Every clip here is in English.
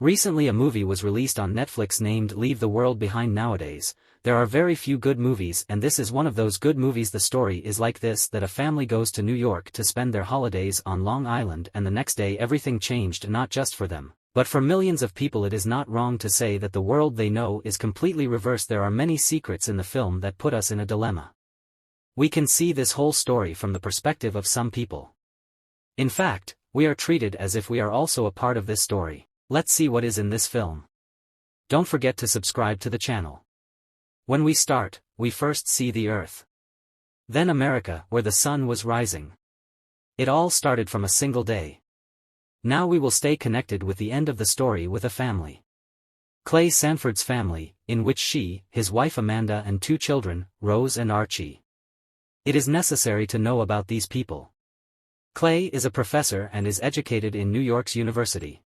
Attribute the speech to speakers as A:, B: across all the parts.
A: Recently a movie was released on Netflix named Leave the World Behind. Nowadays, there are very few good movies, and this is one of those good movies. The story is like this: that a family goes to New York to spend their holidays on Long Island, and the next day everything changed, not just for them, but for millions of people. It is not wrong to say that the world they know is completely reversed. There are many secrets in the film that put us in a dilemma. We can see this whole story from the perspective of some people. In fact, we are treated as if we are also a part of this story. Let's see what is in this film. Don't forget to subscribe to the channel. When we start, we first see the Earth. Then America, where the sun was rising. It all started from a single day. Now we will stay connected with the end of the story with a family. Clay Sanford's family, in which she, his wife Amanda and two children, Rose and Archie. It is necessary to know about these people. Clay is a professor and is educated in New York's university.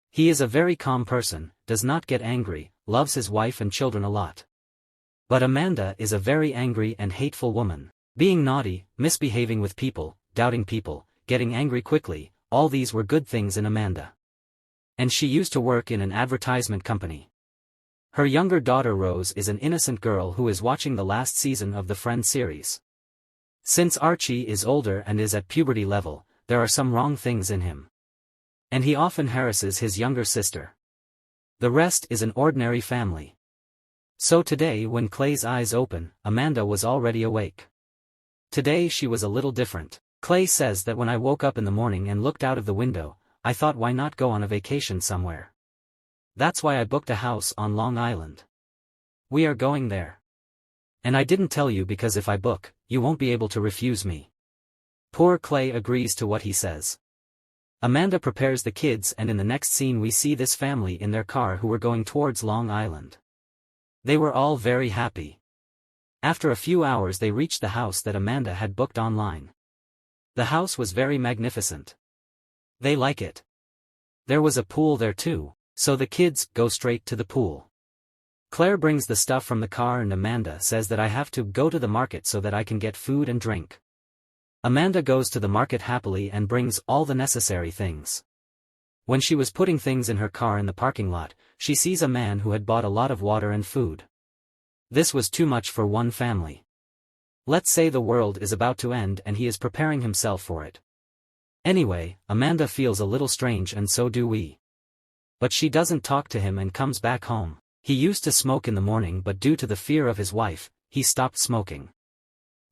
A: He is a very calm person, does not get angry, loves his wife and children a lot. But Amanda is a very angry and hateful woman. Being naughty, misbehaving with people, doubting people, getting angry quickly, all these were good things in Amanda. And she used to work in an advertisement company. Her younger daughter Rose is an innocent girl who is watching the last season of the Friends series. Since Archie is older and is at puberty level, there are some wrong things in him. And he often harasses his younger sister. The rest is an ordinary family. So today when Clay's eyes open, Amanda was already awake. Today she was a little different. Clay says that when I woke up in the morning and looked out of the window, I thought, why not go on a vacation somewhere? That's why I booked a house on Long Island. We are going there. And I didn't tell you because if I book, you won't be able to refuse me. Poor Clay agrees to what he says. Amanda prepares the kids, and in the next scene we see this family in their car who were going towards Long Island. They were all very happy. After a few hours they reached the house that Amanda had booked online. The house was very magnificent. They like it. There was a pool there too, so the kids go straight to the pool. Claire brings the stuff from the car and Amanda says that I have to go to the market so that I can get food and drink. Amanda goes to the market happily and brings all the necessary things. When she was putting things in her car in the parking lot, she sees a man who had bought a lot of water and food. This was too much for one family. Let's say the world is about to end and he is preparing himself for it. Anyway, Amanda feels a little strange and so do we. But she doesn't talk to him and comes back home. He used to smoke in the morning, but due to the fear of his wife, he stopped smoking.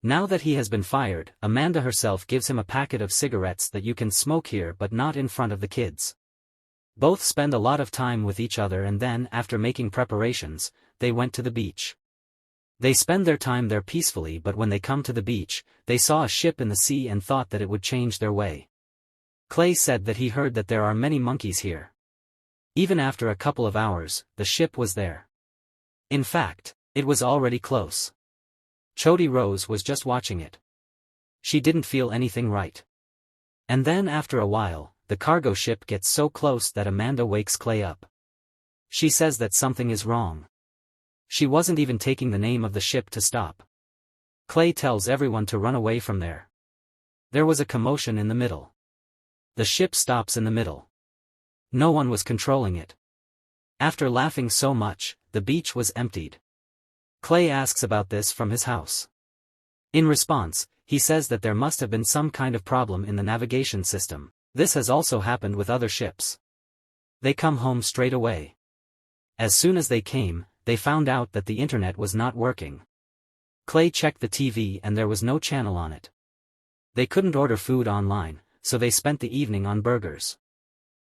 A: Now that he has been fired, Amanda herself gives him a packet of cigarettes that you can smoke here but not in front of the kids. Both spend a lot of time with each other and then, after making preparations, they went to the beach. They spend their time there peacefully, but when they come to the beach, they saw a ship in the sea and thought that it would change their way. Clay said that he heard that there are many monkeys here. Even after a couple of hours, the ship was there. In fact, it was already close. Chody Rose was just watching it. She didn't feel anything right. And then after a while, the cargo ship gets so close that Amanda wakes Clay up. She says that something is wrong. She wasn't even taking the name of the ship to stop. Clay tells everyone to run away from there. There was a commotion in the middle. The ship stops in the middle. No one was controlling it. After laughing so much, the beach was emptied. Clay asks about this from his house. In response, he says that there must have been some kind of problem in the navigation system. This has also happened with other ships. They come home straight away. As soon as they came, they found out that the internet was not working. Clay checked the TV and there was no channel on it. They couldn't order food online, so they spent the evening on burgers.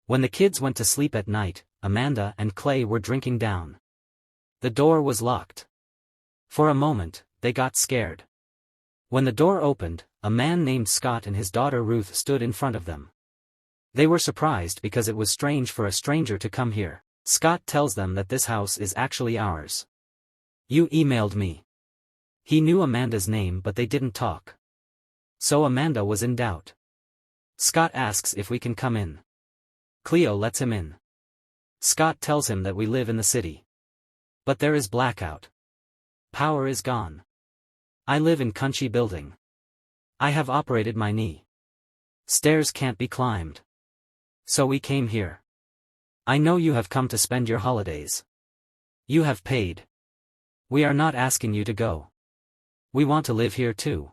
A: When the kids went to sleep at night, Amanda and Clay were drinking down. The door was locked. For a moment, they got scared. When the door opened, a man named Scott and his daughter Ruth stood in front of them. They were surprised because it was strange for a stranger to come here. Scott tells them that this house is actually ours. You emailed me. He knew Amanda's name but they didn't talk. So Amanda was in doubt. Scott asks if we can come in. Cleo lets him in. Scott tells him that we live in the city. But there is blackout. Power is gone. I live in Cunchi building. I have operated my knee. Stairs can't be climbed. So we came here. I know you have come to spend your holidays. You have paid. We are not asking you to go. We want to live here too.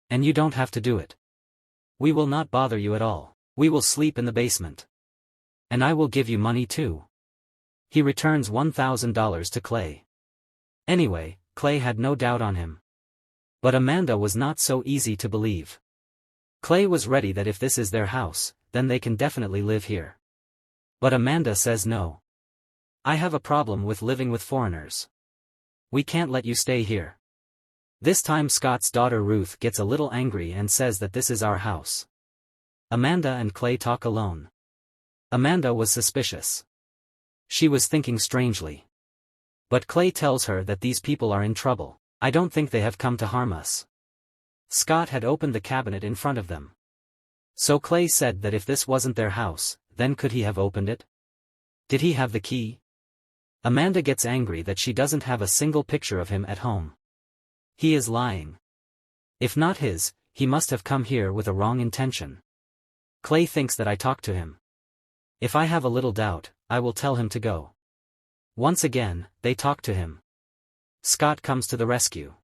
A: And you don't have to do it. We will not bother you at all. We will sleep in the basement. And I will give you money too. He returns $1,000 to Clay. Anyway, Clay had no doubt on him. But Amanda was not so easy to believe. Clay was ready that if this is their house, then they can definitely live here. But Amanda says no. I have a problem with living with foreigners. We can't let you stay here. This time Scott's daughter Ruth gets a little angry and says that this is our house. Amanda and Clay talk alone. Amanda was suspicious. She was thinking strangely. But Clay tells her that these people are in trouble. I don't think they have come to harm us. Scott had opened the cabinet in front of them. So Clay said that if this wasn't their house, then could he have opened it? Did he have the key? Amanda gets angry that she doesn't have a single picture of him at home. He is lying. If not his, he must have come here with a wrong intention. Clay thinks that I talked to him. If I have a little doubt, I will tell him to go. Once again, they talk to him. Scott comes to the rescue.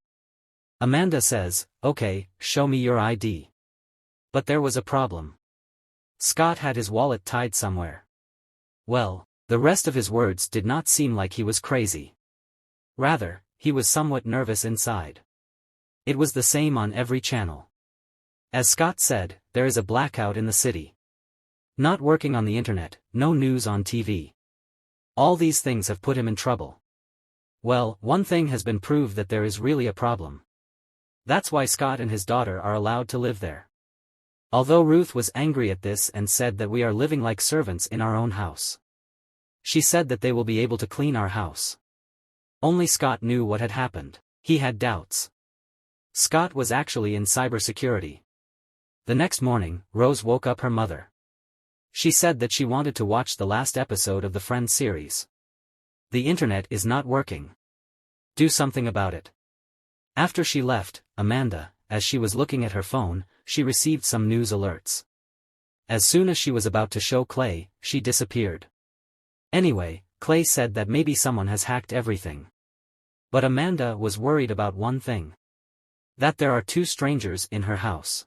A: Amanda says, okay, show me your ID. But there was a problem. Scott had his wallet tied somewhere. Well, the rest of his words did not seem like he was crazy. Rather, he was somewhat nervous inside. It was the same on every channel. As Scott said, there is a blackout in the city. Not working on the internet, no news on TV. All these things have put him in trouble. Well, one thing has been proved, that there is really a problem. That's why Scott and his daughter are allowed to live there. Although Ruth was angry at this and said that we are living like servants in our own house. She said that they will be able to clean our house. Only Scott knew what had happened. He had doubts. Scott was actually in cybersecurity. The next morning, Rose woke up her mother. She said that she wanted to watch the last episode of the Friends series. The internet is not working. Do something about it. After she left, Amanda, as she was looking at her phone, she received some news alerts. As soon as she was about to show Clay, she disappeared. Anyway, Clay said that maybe someone has hacked everything. But Amanda was worried about one thing. That there are two strangers in her house.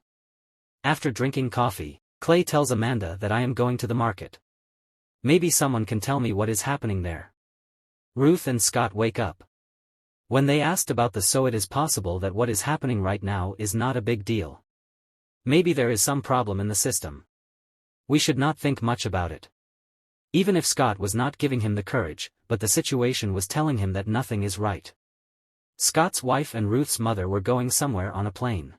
A: After drinking coffee, Clay tells Amanda that I am going to the market. Maybe someone can tell me what is happening there. Ruth and Scott wake up. When they asked about so it is possible that what is happening right now is not a big deal. Maybe there is some problem in the system. We should not think much about it. Even if Scott was not giving him the courage, but the situation was telling him that nothing is right. Scott's wife and Ruth's mother were going somewhere on a plane.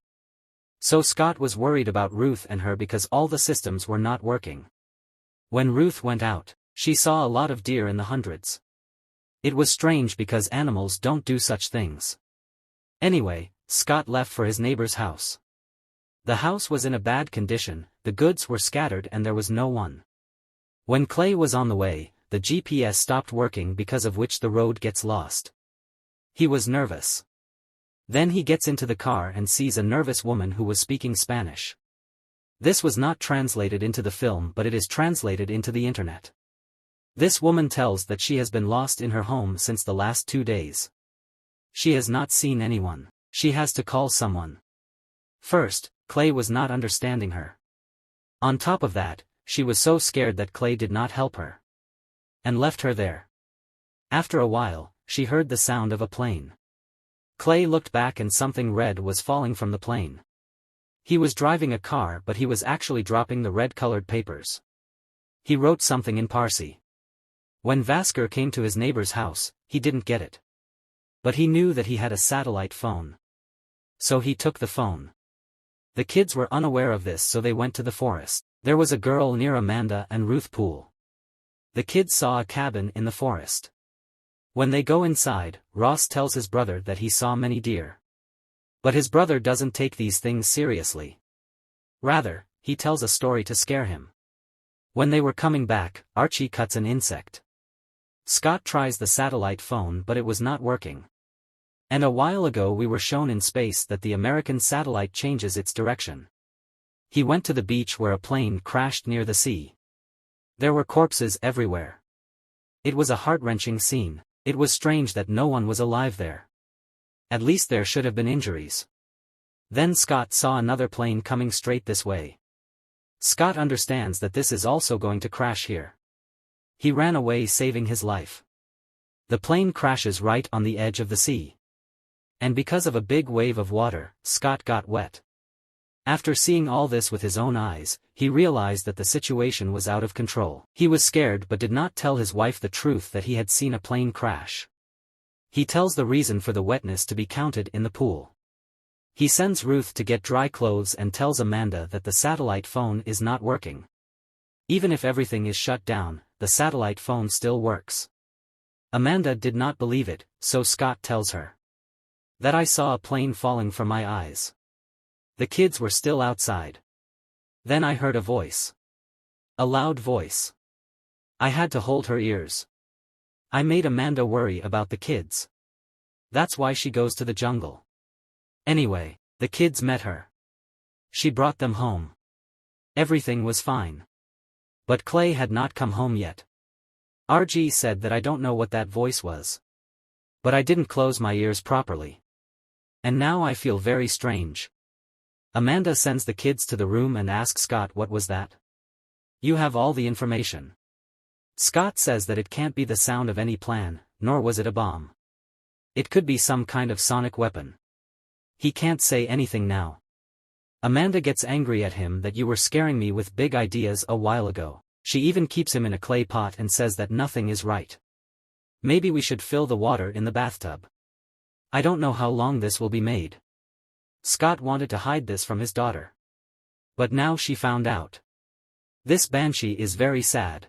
A: So Scott was worried about Ruth and her because all the systems were not working. When Ruth went out, she saw a lot of deer in the hundreds. It was strange because animals don't do such things. Anyway, Scott left for his neighbor's house. The house was in a bad condition, the goods were scattered and there was no one. When Clay was on the way, the GPS stopped working, because of which the road gets lost. He was nervous. Then he gets into the car and sees a nervous woman who was speaking Spanish. This was not translated into the film, but it is translated into the internet. This woman tells that she has been lost in her home since the last 2 days. She has not seen anyone. She has to call someone. First, Clay was not understanding her. On top of that, she was so scared that Clay did not help her. And left her there. After a while, she heard the sound of a plane. Clay looked back and something red was falling from the plane. He was driving a car, but he was actually dropping the red-colored papers. He wrote something in Parsi. When Vasker came to his neighbor's house, he didn't get it. But he knew that he had a satellite phone. So he took the phone. The kids were unaware of this, so they went to the forest. There was a girl near Amanda and Ruth pool. The kids saw a cabin in the forest. When they go inside, Ross tells his brother that he saw many deer. But his brother doesn't take these things seriously. Rather, he tells a story to scare him. When they were coming back, Archie cuts an insect. Scott tries the satellite phone, but it was not working. And a while ago we were shown in space that the American satellite changes its direction. He went to the beach where a plane crashed near the sea. There were corpses everywhere. It was a heart-wrenching scene. It was strange that no one was alive there. At least there should have been injuries. Then Scott saw another plane coming straight this way. Scott understands that this is also going to crash here. He ran away, saving his life. The plane crashes right on the edge of the sea. And because of a big wave of water, Scott got wet. After seeing all this with his own eyes, he realized that the situation was out of control. He was scared but did not tell his wife the truth that he had seen a plane crash. He tells the reason for the wetness to be counted in the pool. He sends Ruth to get dry clothes and tells Amanda that the satellite phone is not working. Even if everything is shut down, the satellite phone still works. Amanda did not believe it, so Scott tells her that I saw a plane falling from my eyes. The kids were still outside. Then I heard a voice. A loud voice. I had to hold her ears. I made Amanda worry about the kids. That's why she goes to the jungle. Anyway, the kids met her. She brought them home. Everything was fine. But Clay had not come home yet. RG said that I don't know what that voice was. But I didn't close my ears properly. And now I feel very strange. Amanda sends the kids to the room and asks Scott what was that. You have all the information. Scott says that it can't be the sound of any plane, nor was it a bomb. It could be some kind of sonic weapon. He can't say anything now. Amanda gets angry at him that you were scaring me with big ideas a while ago. She even keeps him in a clay pot and says that nothing is right. Maybe we should fill the water in the bathtub. I don't know how long this will be made. Scott wanted to hide this from his daughter. But now she found out. This banshee is very sad.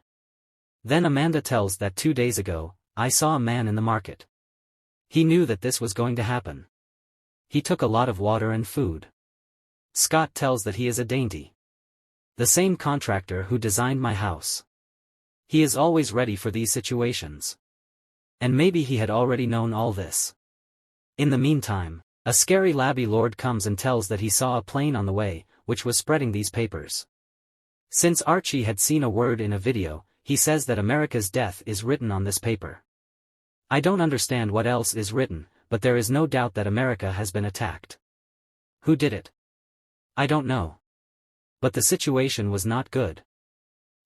A: Then Amanda tells that 2 days ago, I saw a man in the market. He knew that this was going to happen. He took a lot of water and food. Scott tells that he is a dainty. The same contractor who designed my house. He is always ready for these situations. And maybe he had already known all this. In the meantime, a scary labby lord comes and tells that he saw a plane on the way, which was spreading these papers. Since Archie had seen a word in a video, he says that America's death is written on this paper. I don't understand what else is written, but there is no doubt that America has been attacked. Who did it? I don't know. But the situation was not good.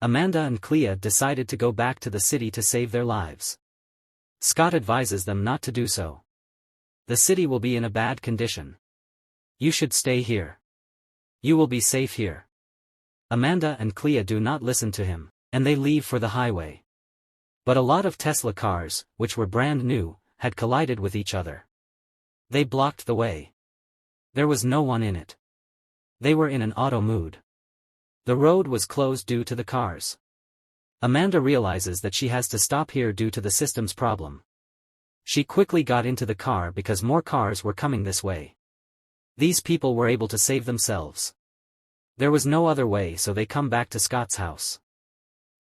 A: Amanda and Clea decided to go back to the city to save their lives. Scott advises them not to do so. The city will be in a bad condition. You should stay here. You will be safe here. Amanda and Clea do not listen to him, and they leave for the highway. But a lot of Tesla cars, which were brand new, had collided with each other. They blocked the way. There was no one in it. They were in an auto mood. The road was closed due to the cars. Amanda realizes that she has to stop here due to the system's problem. She quickly got into the car because more cars were coming this way. These people were able to save themselves. There was no other way, so they come back to Scott's house.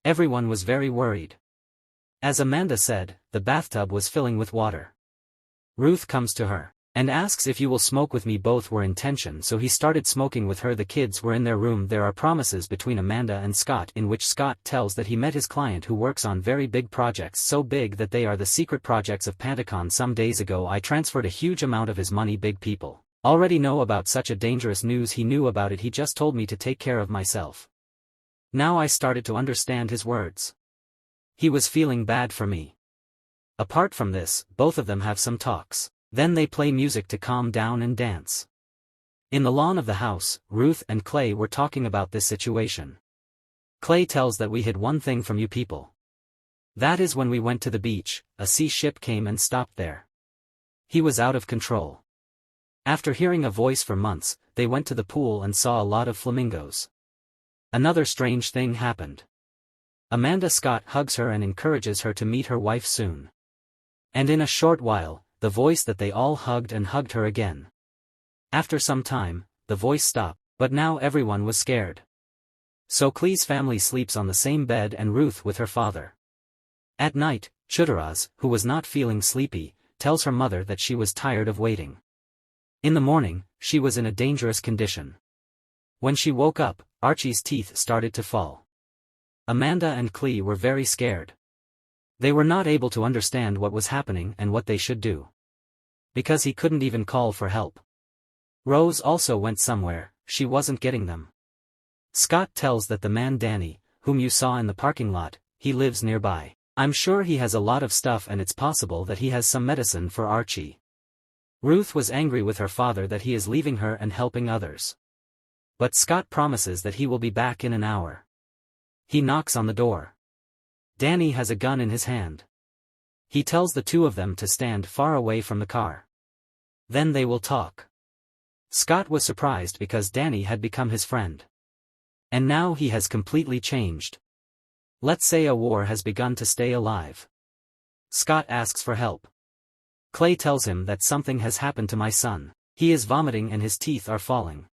A: Everyone was very worried. As Amanda said, the bathtub was filling with water. Ruth comes to her and asks if you will smoke with me. Both were in tension, so he started smoking with her. The kids were in their room. There are promises between Amanda and Scott in which Scott tells that he met his client who works on very big projects, so big that they are the secret projects of Pantacon. Some days ago I transferred a huge amount of his money. Big people already know about such a dangerous news. He knew about it. He just told me to take care of myself. Now I started to understand his words. He was feeling bad for me. Apart from this, both of them have some talks. Then they play music to calm down and dance. In the lawn of the house, Ruth and Clay were talking about this situation. Clay tells that we hid one thing from you people. That is when we went to the beach, a sea ship came and stopped there. He was out of control. After hearing a voice for months, they went to the pool and saw a lot of flamingos. Another strange thing happened. Amanda Scott hugs her and encourages her to meet her wife soon. And in a short while, the voice that they all hugged and hugged her again. After some time, the voice stopped, but now everyone was scared. So Clee's family sleeps on the same bed and Ruth with her father. At night, Chudaraz, who was not feeling sleepy, tells her mother that she was tired of waiting. In the morning, she was in a dangerous condition. When she woke up, Archie's teeth started to fall. Amanda and Clee were very scared. They were not able to understand what was happening and what they should do. Because he couldn't even call for help. Rose also went somewhere, she wasn't getting them. Scott tells that the man Danny, whom you saw in the parking lot, he lives nearby. I'm sure he has a lot of stuff and it's possible that he has some medicine for Archie. Ruth was angry with her father that he is leaving her and helping others. But Scott promises that he will be back in an hour. He knocks on the door. Danny has a gun in his hand. He tells the two of them to stand far away from the car. Then they will talk. Scott was surprised because Danny had become his friend. And now he has completely changed. Let's say a war has begun to stay alive. Scott asks for help. Clay tells him that something has happened to my son. He is vomiting and his teeth are falling.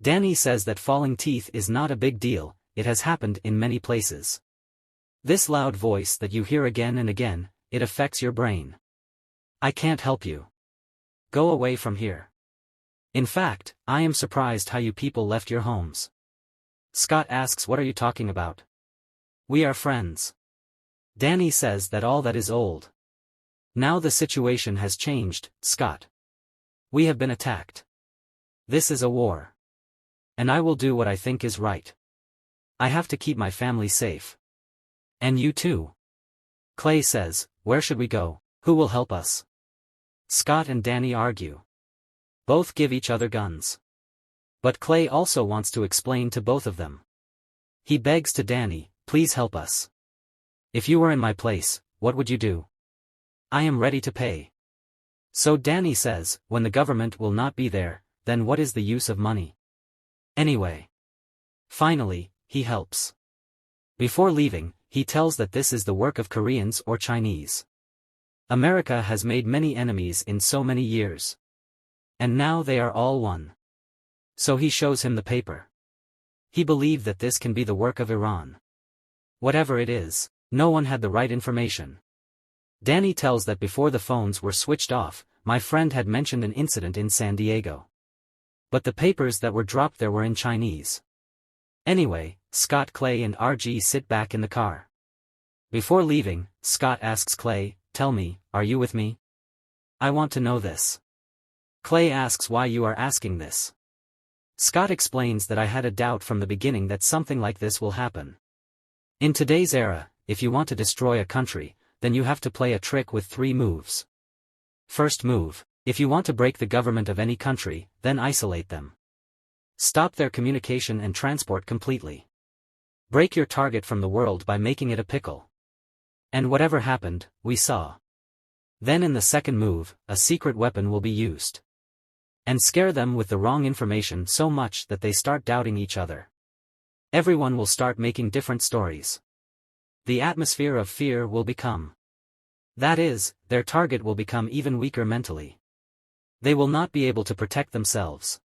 A: Danny says that falling teeth is not a big deal, it has happened in many places. This loud voice that you hear again and again, it affects your brain. I can't help you. Go away from here. In fact, I am surprised how you people left your homes. Scott asks, what are you talking about? We are friends. Danny says that all that is old. Now the situation has changed, Scott. We have been attacked. This is a war. And I will do what I think is right. I have to keep my family safe. And you too. Clay says, where should we go? Who will help us? Scott and Danny argue. Both give each other guns. But Clay also wants to explain to both of them. He begs to Danny, please help us. If you were in my place, what would you do? I am ready to pay. So Danny says, when the government will not be there, then what is the use of money? Anyway. Finally, he helps. Before leaving, he tells that this is the work of Koreans or Chinese. America has made many enemies in so many years. And now they are all one. So he shows him the paper. He believed that this can be the work of Iran. Whatever it is, no one had the right information. Danny tells that before the phones were switched off, my friend had mentioned an incident in San Diego. But the papers that were dropped there were in Chinese. Anyway, Scott, Clay and RG sit back in the car. Before leaving, Scott asks Clay, tell me, are you with me? I want to know this. Clay asks why you are asking this. Scott explains that I had a doubt from the beginning that something like this will happen. In today's era, if you want to destroy a country, then you have to play a trick with 3 moves. First move, if you want to break the government of any country, then isolate them. Stop their communication and transport completely. Break your target from the world by making it a pickle. And whatever happened, we saw. Then in the second move, a secret weapon will be used. And scare them with the wrong information so much that they start doubting each other. Everyone will start making different stories. The atmosphere of fear will become. That is, their target will become even weaker mentally. They will not be able to protect themselves.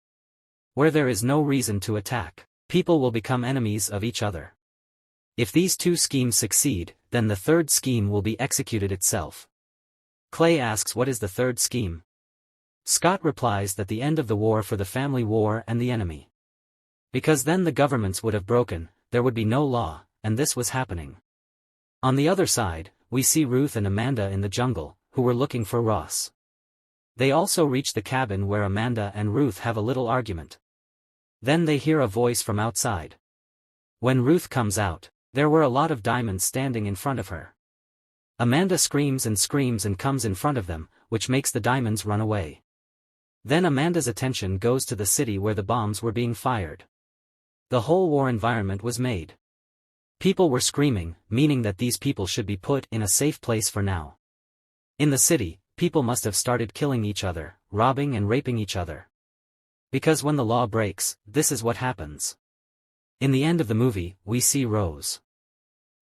A: Where there is no reason to attack, people will become enemies of each other. If these 2 schemes succeed, then the third scheme will be executed itself. Clay asks what is the third scheme? Scott replies that the end of the war for the family war and the enemy. Because then the governments would have broken, there would be no law, and this was happening. On the other side, we see Ruth and Amanda in the jungle, who were looking for Ross. They also reach the cabin where Amanda and Ruth have a little argument. Then they hear a voice from outside. When Ruth comes out, there were a lot of diamonds standing in front of her. Amanda screams and comes in front of them, which makes the diamonds run away. Then Amanda's attention goes to the city where the bombs were being fired. The whole war environment was made. People were screaming, meaning that these people should be put in a safe place for now. In the city, people must have started killing each other, robbing and raping each other. Because when the law breaks, this is what happens. In the end of the movie, we see Rose.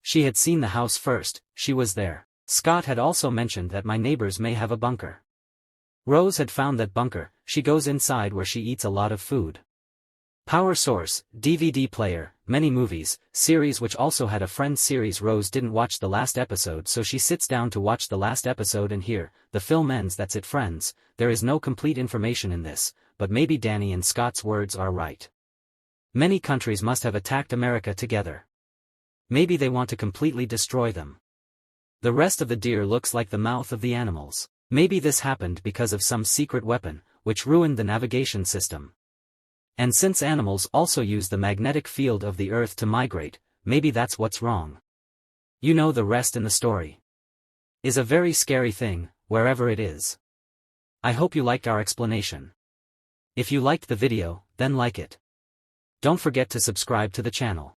A: She had seen the house first, she was there. Scott had also mentioned that my neighbors may have a bunker. Rose had found that bunker, she goes inside where she eats a lot of food. Power source, DVD player, many movies, series which also had a Friends series. Rose didn't watch the last episode, so she sits down to watch the last episode, and here, the film ends. That's it, Friends. There is no complete information in this, but maybe Danny and Scott's words are right. Many countries must have attacked America together. Maybe they want to completely destroy them. The rest of the deer looks like the mouth of the animals. Maybe this happened because of some secret weapon, which ruined the navigation system. And since animals also use the magnetic field of the earth to migrate, maybe that's what's wrong. You know, the rest in the story is a very scary thing, wherever it is. I hope you liked our explanation. If you liked the video, then like it. Don't forget to subscribe to the channel.